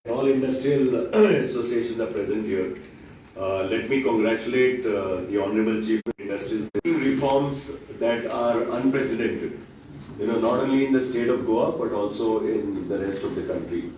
All industrial associations are present here. Let me congratulate the Honorable Chief of Industries reforms that are unprecedented. Not only in the state of Goa but also in the rest of the country.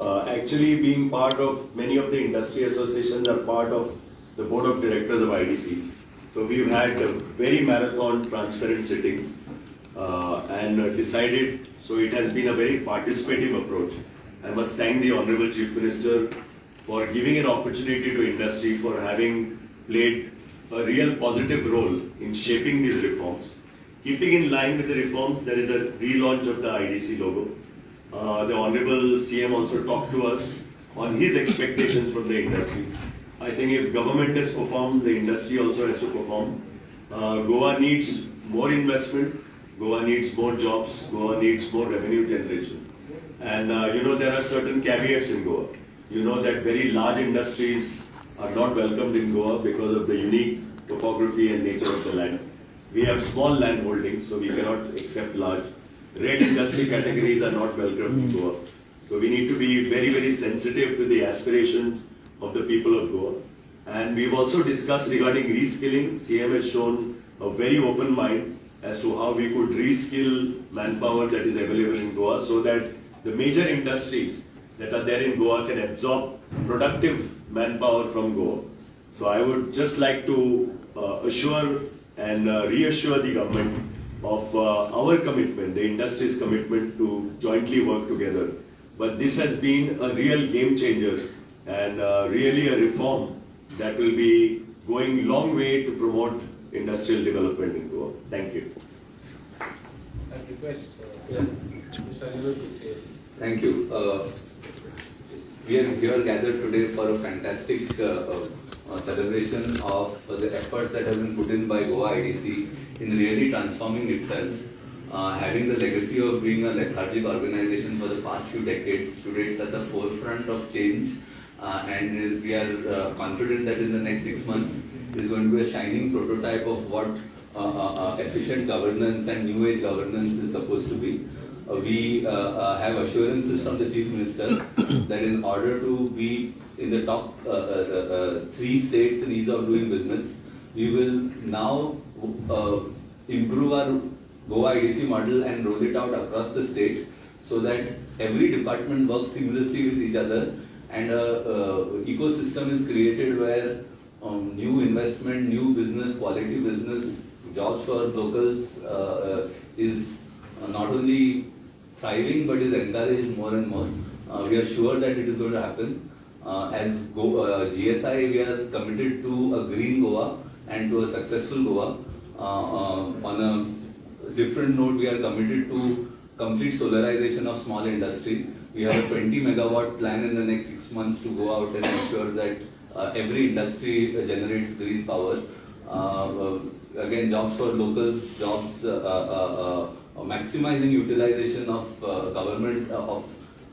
Actually, being part of many of the industry associations are part of the board of directors of IDC. So we've had very marathon, transparent sittings and decided. So it has been a very participative approach. I must thank the Honorable Chief Minister for giving an opportunity to industry, for having played a real positive role in shaping these reforms. Keeping in line with the reforms, there is a relaunch of the IDC logo. The Honorable CM also talked to us on his expectations from the industry. I think if government has performed, the industry also has to perform. Goa needs more investment, Goa needs more jobs, Goa needs more revenue generation. And there are certain caveats in Goa. That very large industries are not welcomed in Goa because of the unique topography and nature of the land. We have small land holdings, so we cannot accept large. Red industry categories are not welcome in Goa. So we need to be very, very sensitive to the aspirations of the people of Goa. And we've also discussed regarding reskilling. CM has shown a very open mind as to how we could reskill manpower that is available in Goa so that the major industries that are there in Goa can absorb productive manpower from Goa. So I would just like to assure and reassure the government of our commitment, the industry's commitment to jointly work together. But this has been a real game changer and really a reform that will be going a long way to promote industrial development in Goa. Thank you. I request Mr. Anil to say. Thank you. We are here gathered today for a fantastic celebration of the efforts that have been put in by Goa IDC in really transforming itself. Having the legacy of being a lethargic organization for the past few decades, today it's at the forefront of change, and we are confident that in the next 6 months it is going to be a shining prototype of what efficient governance and new age governance is supposed to be. We have assurances from the Chief Minister that in order to be in the top 3 states in ease of doing business, we will now improve our Goa IDC model and roll it out across the state so that every department works seamlessly with each other and an ecosystem is created where new investment, new business, quality business, jobs for locals is not only thriving but is encouraged more and more. We are sure that it is going to happen. As GSI, we are committed to a green Goa and to a successful Goa. On a different note, we are committed to complete solarization of small industry. We have a 20 megawatt plan in the next 6 months to go out and ensure that every industry generates green power. Again, jobs for locals, jobs, maximizing utilization of government, of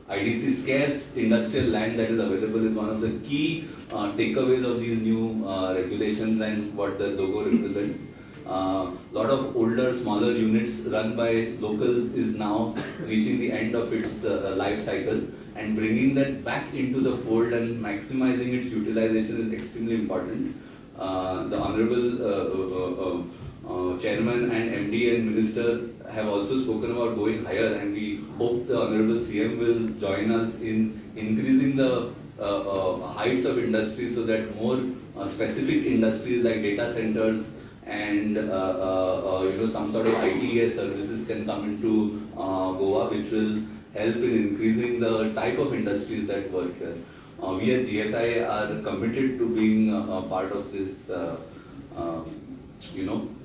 IDC scarce industrial land that is available is one of the key takeaways of these new regulations and what the logo represents. Lot of older, smaller units run by locals is now reaching the end of its life cycle, and bringing that back into the fold and maximizing its utilization is extremely important. The Honorable Chairman and MD and Minister have also spoken about going higher, and we hope the Honorable CM will join us in increasing the heights of industry so that more specific industries like data centers and some sort of ITES services can come into Goa, which will help in increasing the type of industries that work here. We at GSI are committed to being a part of this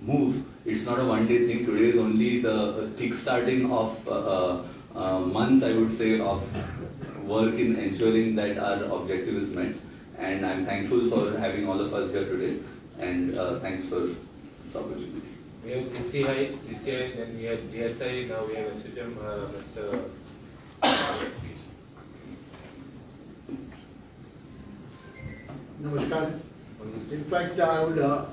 move. It's not a one-day thing. Today is only the kick-starting of months, I would say, of work in ensuring that our objective is met. And I'm thankful for having all of us here today. And thanks for this opportunity. We have DCI, then we have GSI, now we have SHM, Mr. Namaskar. In fact, I would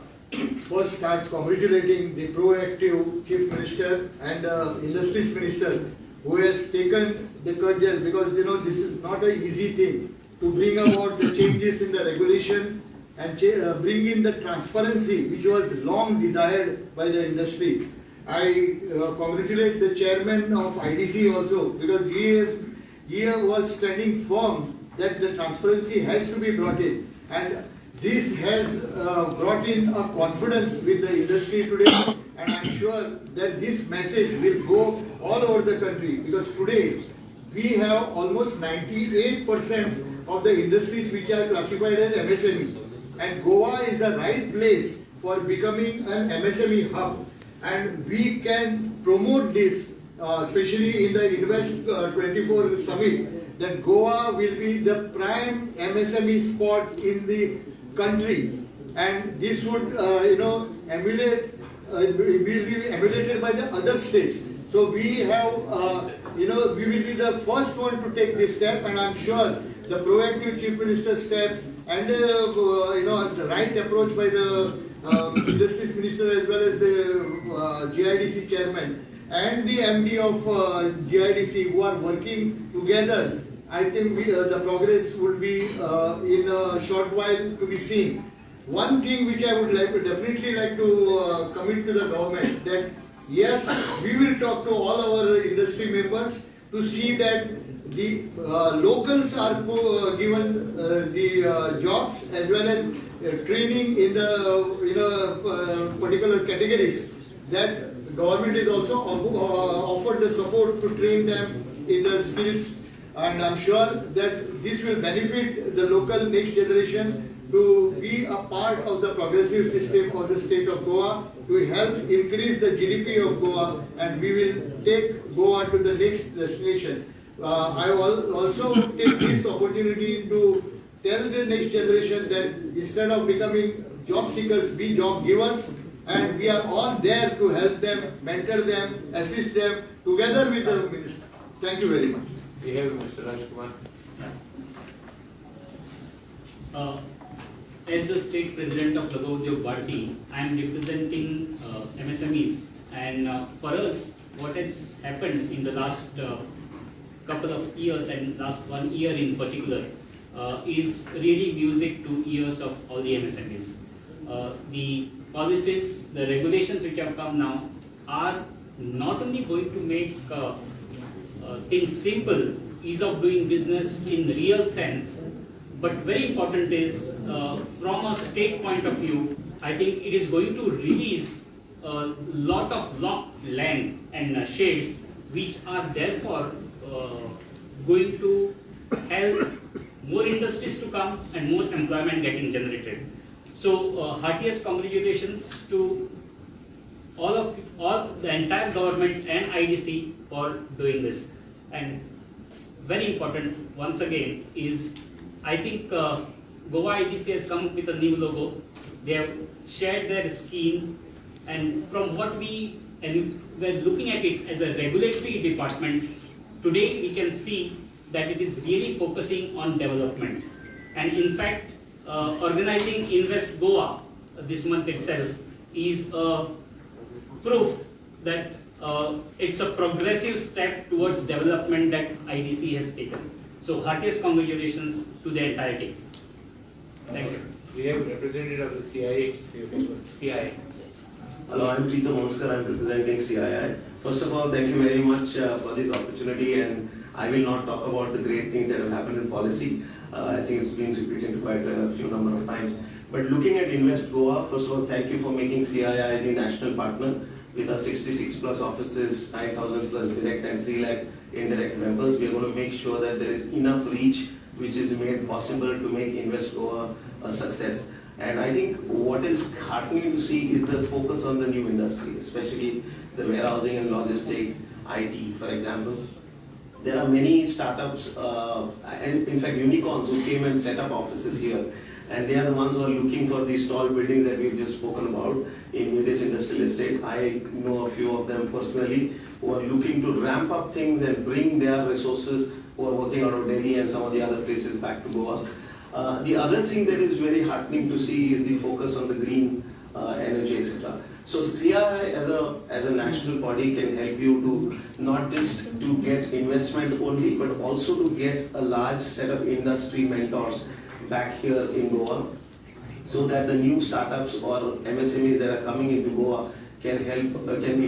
first start congratulating the proactive Chief Minister and Industries Minister who has taken the cudgel, because this is not an easy thing to bring about the changes in the regulation and bring in the transparency which was long desired by the industry. I congratulate the chairman of IDC also, because he was standing firm that the transparency has to be brought in, and this has brought in a confidence with the industry today, and I'm sure that this message will go all over the country, because today we have almost 98% of the industries which are classified as MSME, and Goa is the right place for becoming an MSME hub, and we can promote this, especially in the Invest 24 summit, that Goa will be the prime MSME spot in the country, and this would emulate will be emulated by the other states. So we have we will be the first one to take this step, and I'm sure the proactive Chief Minister's step and the right approach by the Justice Minister as well as the GIDC chairman and the MD of GIDC, who are working together, I think the progress would be in a short while to be seen. One thing which I would definitely like to commit to the government, that yes, we will talk to all our industry members to see that the locals are given the jobs as well as training in the particular categories. That government is also offered the support to train them in the skills, and I'm sure that this will benefit the local next generation to be a part of the progressive system of the state of Goa, to help increase the GDP of Goa, and we will take Goa to the next destination. I will also take this opportunity to tell the next generation that instead of becoming job seekers, be job givers, and we are all there to help them, mentor them, assist them together with the minister. Thank you very much. We have Mr. Rajkumar. As the state president of Goa Bharti, I am representing MSMEs, and for us, what has happened in the last couple of years and last 1 year in particular is really music to ears of all the MSMEs. The policies, the regulations which have come now are not only going to make things simple, ease of doing business in real sense, but very important is from a state point of view, I think it is going to release a lot of locked land and shades which are therefore going to help more industries to come and more employment getting generated. So heartiest congratulations to all the entire government and IDC for doing this. And very important once again is, I think Goa IDC has come up with a new logo. They have shared their scheme, and from what we were looking at it as a regulatory department, today we can see that it is really focusing on development. And in fact, organizing Invest Goa this month itself is a proof that it's a progressive step towards development that IDC has taken. So heartiest congratulations to the entire team. Thank you. We have representative of the CIA. CIA. Hello, I'm Preetham Monskar. I'm representing CII. First of all, thank you very much for this opportunity, and I will not talk about the great things that have happened in policy. I think it's been repeated quite a few number of times. But looking at Invest Goa, first of all, thank you for making CII the national partner with our 66 plus offices, 9,000 plus direct and 3 lakh indirect members. We are going to make sure that there is enough reach which is made possible to make Invest Goa a success. And I think what is heartening to see is the focus on the new industry, especially the warehousing and logistics, IT, for example. There are many startups and in fact unicorns who came and set up offices here. And they are the ones who are looking for these tall buildings that we've just spoken about in Village Industrial Estate. I know a few of them personally who are looking to ramp up things and bring their resources, who are working out of Delhi and some of the other places back to Goa. The other thing that is very heartening to see is the focus on the green energy, etc. So CII as a national body can help you to not just to get investment only, but also to get a large set of industry mentors back here in Goa, so that the new startups or MSMEs that are coming into Goa can be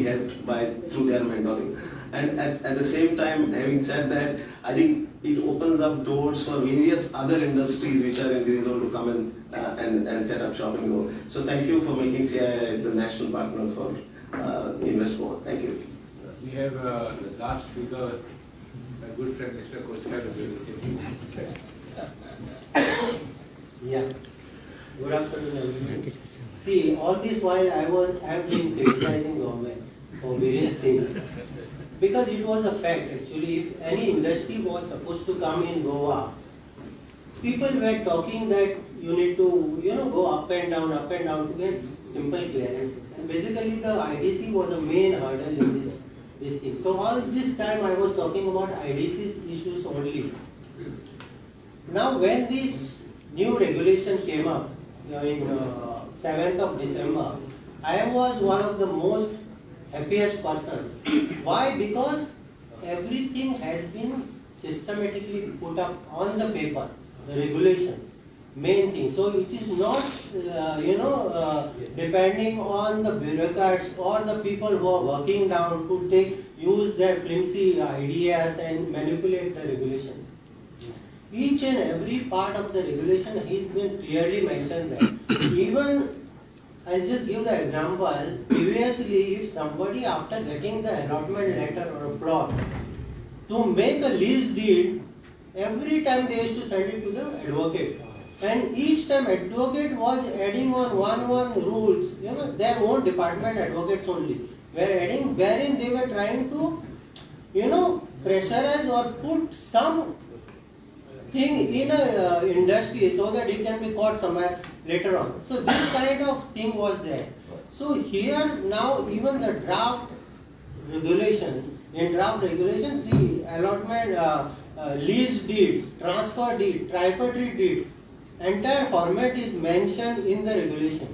helped through their mentoring. And at the same time, having said that, I think it opens up doors for various other industries which are in the zone to come and set up shop in Goa. So thank you for making CII the national partner for Invest Goa. Thank you. We have the last speaker, my good friend Mr. Kochkar will be receiving. Yeah. Good afternoon, everyone. See, all this while I have been criticizing government for various things, because it was a fact actually. If any industry was supposed to come in Goa, people were talking that you need to go up and down to get simple clearances. And basically the IDC was a main hurdle in this thing. So all this time I was talking about IDC's issues only. Now when this new regulation came up in 7th of December, I was one of the most happiest person. Why? Because everything has been systematically put up on the paper, the regulation, main thing. So it is not, depending on the bureaucrats or the people who are working down to use their flimsy ideas and manipulate the regulation. Each and every part of the regulation has been clearly mentioned there. Even, I'll just give the example. Previously, if somebody after getting the allotment letter or a plot, to make a lease deed, every time they used to send it to the advocate. And each time advocate was adding on one rules, their own department advocates only were adding, wherein they were trying to, pressurize or put some thing in a industry so that it can be caught somewhere later on. So this kind of thing was there. So here now even the draft regulation, in draft regulation, see allotment, lease deed, transfer deed, tripartite deed, entire format is mentioned in the regulation.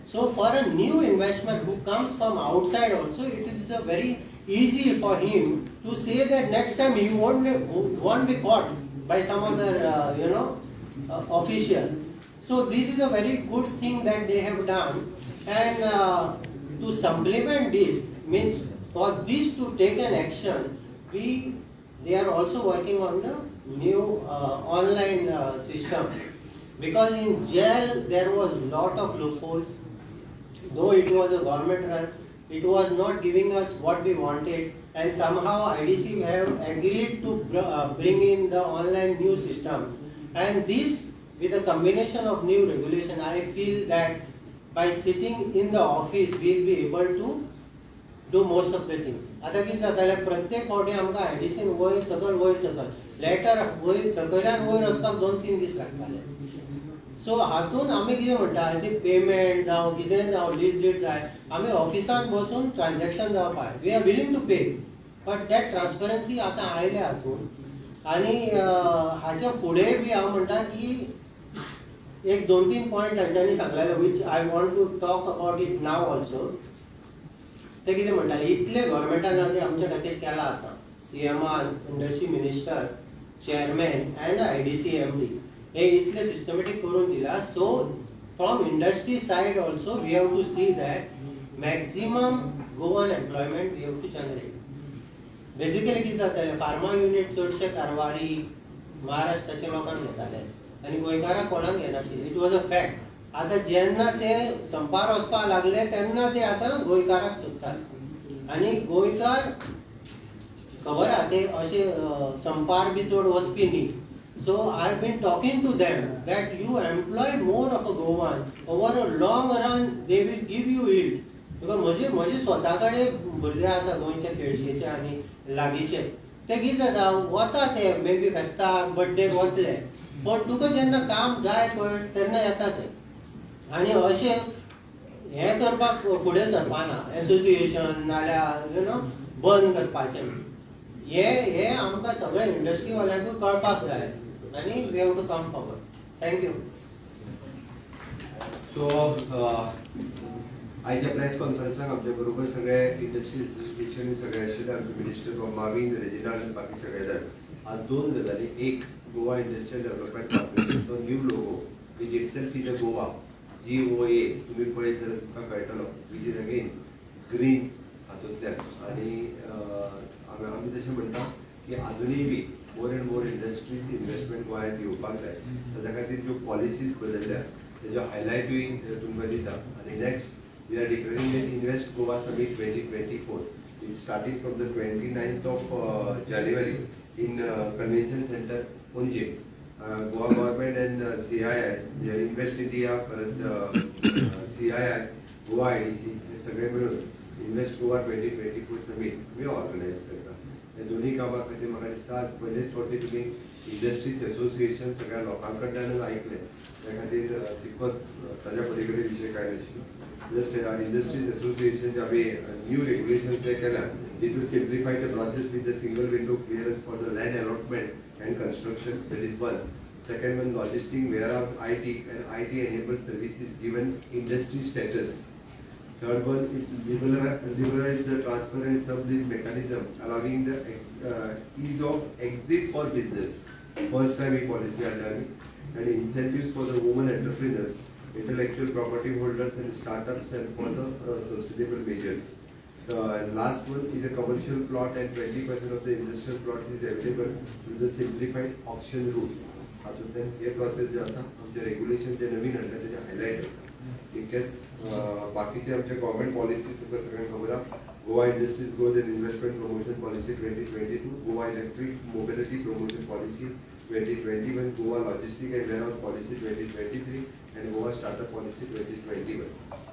So for a new investment who comes from outside also, it is a very easy for him to say that next time he won't be caught by some other official. So this is a very good thing that they have done, and to supplement this means for this to take an action, they are also working on the new online system, because in jail there was lot of loopholes. Though it was a government run, it was not giving us what we wanted, and somehow IDC have agreed to bring in the online new system. And this, with a combination of new regulation, I feel that by sitting in the office we will be able to do most of the things. आता कितें जातालें, प्रत्येक फावटी आमकां IDCन वयर सकल letter वयर सकल्यान वयर वचपाक 2-3 दीस लागताले. सो हातून आमी कितें म्हणटा, ती पेमेंट जावं कितें जावं लीज डीड जाय, आमी ऑफिसांत बसून ट्रान्झॅक्शन जावपाक वी आर विलिंग टू पे, बट दॅट ट्रान्सपरन्सी आतां आयल्या हातून. आनी हाच्या फुडें बी हांव म्हणटा की एक 2-3 पॉयंट तांच्यांनी सांगलेले, which I want to talk about it now also. ते कितें म्हणटाले, इतले गव्हर्मेंटान आमच्या खातीर केलां आतां, CMR, industry minister, chairman and IDC MD, हे इतले सिस्टमॅटीक करून दिला. So from industry side also we have to see that maximum Goan employment we have to generate. Basically कितें जातालें, फार्मा युनिट चडशे कारवारी महाराष्ट्राच्या लोकांक घेताले आनी गोंयकारांक कोणाक घेनाशिल्ले. It was a fact. आता जेन्ना ते संपार वचपाक लागले तेन्ना ते आता गोंयकाराक सोदतात, आनी गोंयकार खबर आहा ते अशे संपार बी चड वचपी न्ही. So I have been talking to them that you employ more of a Goan, over a long run they will give you yield. Because म्हजे स्वता कडेन भुरगे आसा गोंयचे, केळशेचे आनी लागींचे, ते कितें जाता, वता ते मे बी फेस्ताक बर्थडेक वतले, पण तुका जेन्ना काम जाय पळय तेन्ना येता ते. आनी अशें हें करपाक फुडें सरपाना, एसोसिएशन नाल्यार बंद करपाचें. हे आमकां सगळ्या इंडस्ट्री वाल्यांकूय कळपाक जाय, आनी we have to come forward. Thank you. So आयच्या प्रेस कॉन्फरन्साक आमच्या बरोबर सगळे इंडस्ट्री असोसिएशन सगळे आशिल्ले आमचे मिनिस्टर फ्रॉम मार्विन रेजिनाल्ड बाकी सगळे जाण. आज दोन गजाली, एक गोवा इंडस्ट्रियल डेव्हलपमेंट कॉर्पोरेशनचो new logo which itself is a Goa GOA तुम्ही पळयत जाल्यार तुमकां कळटलो विच इज अगेन ग्रीन हातूंतल्यान. आनी आमी तशें म्हणटा की आजुनूय be more and more industries investment गोंयांत येवपाक जाय. ताच्या खातीर ज्यो पॉलिसीज बदलल्या तेजो हायलायटूय तुमकां दिता. आनी next we are declaring the Invest Goa Summit 2024. It's starting from the 29th of January in Convention Center, Pune. Goa government and CII, Invest India, CII, Goa IDC, हे सगळे मिळून Invest Goa 2024 Summit मी organise करता. हे दोन्ही कामां खातीर म्हाका दिसता पयलेच फावटी तुम्ही इंडस्ट्रीज असोसिएशन सगळ्या लोकां कडल्यानच ऐकले. त्या खातीर तितकोच ताज्या पलीकडे विशय काय नाशिल्लो. Just industries association आम्ही new regulations केल्या. It will simplify the process with the single window clearance for the land allotment and construction. That is one. Second one, logistic, warehouse, IT and IT enabled services given industry status. Third one, it liberalize the transfer and sublease mechanism, allowing the ease of exit for business. First time we policy and incentives for the women entrepreneurs, intellectual property holders and startups, and for the sustainable measures. And last one is a commercial plot, and 20% of the industrial plot is available through the simplified auction route. हातूंतल्यान हे process जे आसा आमचे regulation जे नवीन हाडला तेजे highlight आसा. इतकेच बाकीचे आमचे government policy तुमकां सगळ्यांक खबर आहा. Goa industries growth and investment promotion policy 2022, Goa electric mobility promotion policy 2021, Goa logistic and warehouse policy 2023 and Goa startup policy 2021.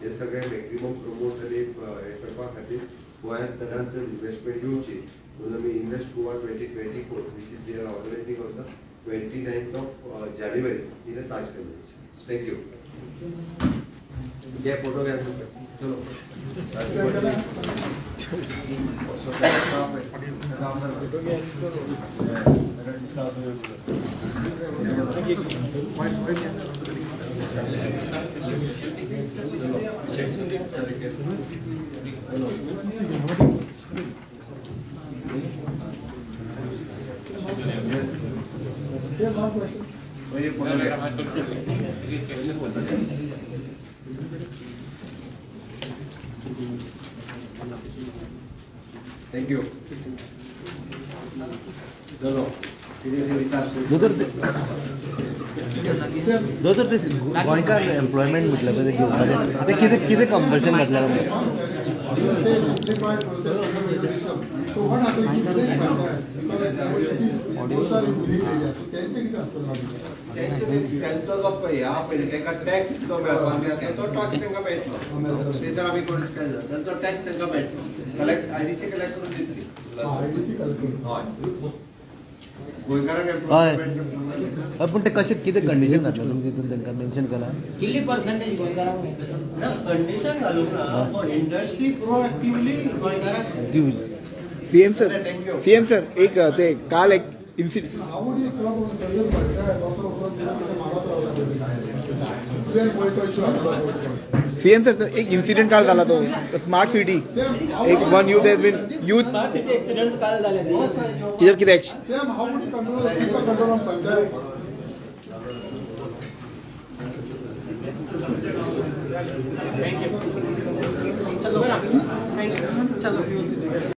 हे सगळे मॅक्झिमम प्रमोट आनी हे करपा खातीर गोंयांत चडांत चड इन्वेस्टमेंट येवची म्हणून आमी invest Goa 2024 which is we are organizing on the 29th of January in a Taj Convention. Thank you. जय फोटो चलो थैंक यू. चलो दोतर ते गोंयकार एम्प्लॉयमेंट म्हटलं पळय ते घेवपाचें ते कितें कंपल्शन घातलें simplified process under regulation. So what happens if they because are in village areas, so त्यांचे किती असतं त्यांचा जो ह्या पयलीं तांकां टॅक्स जो मेळपाक जाय तो टॅक्स तांकां मेळटलो. ते तर आमी करूंक काय जाता तांचो टॅक्स तांकां मेळटलो. कलेक्ट IDC कलेक्ट करून दितली. IDC कलेक्ट करून. हय गोंयकारांक हय एम्प्लॉयमेंट हय पूण ते कशें कितें कंडिशन घातलें तुमी तितून तांकां मेन्शन केलां कितली पर्सेंटेज गोंयकारांक ना कंडिशन घालूंक ना इंडस्ट्री प्रोएक्टिवली गोंयकारांक. सीएम सर एक ते काल एक इन्सिडेंट आवडी क्लब सगळे पंचायत असं मारत राहतात. तुझे पळयतो इशू आसलो. सीएम सर एक इन्सिडेंट काल झाला तो स्मार्ट सिटी एक one youth has been youth accident काल झाले किधर किधर action same how money control on panchayat. चलो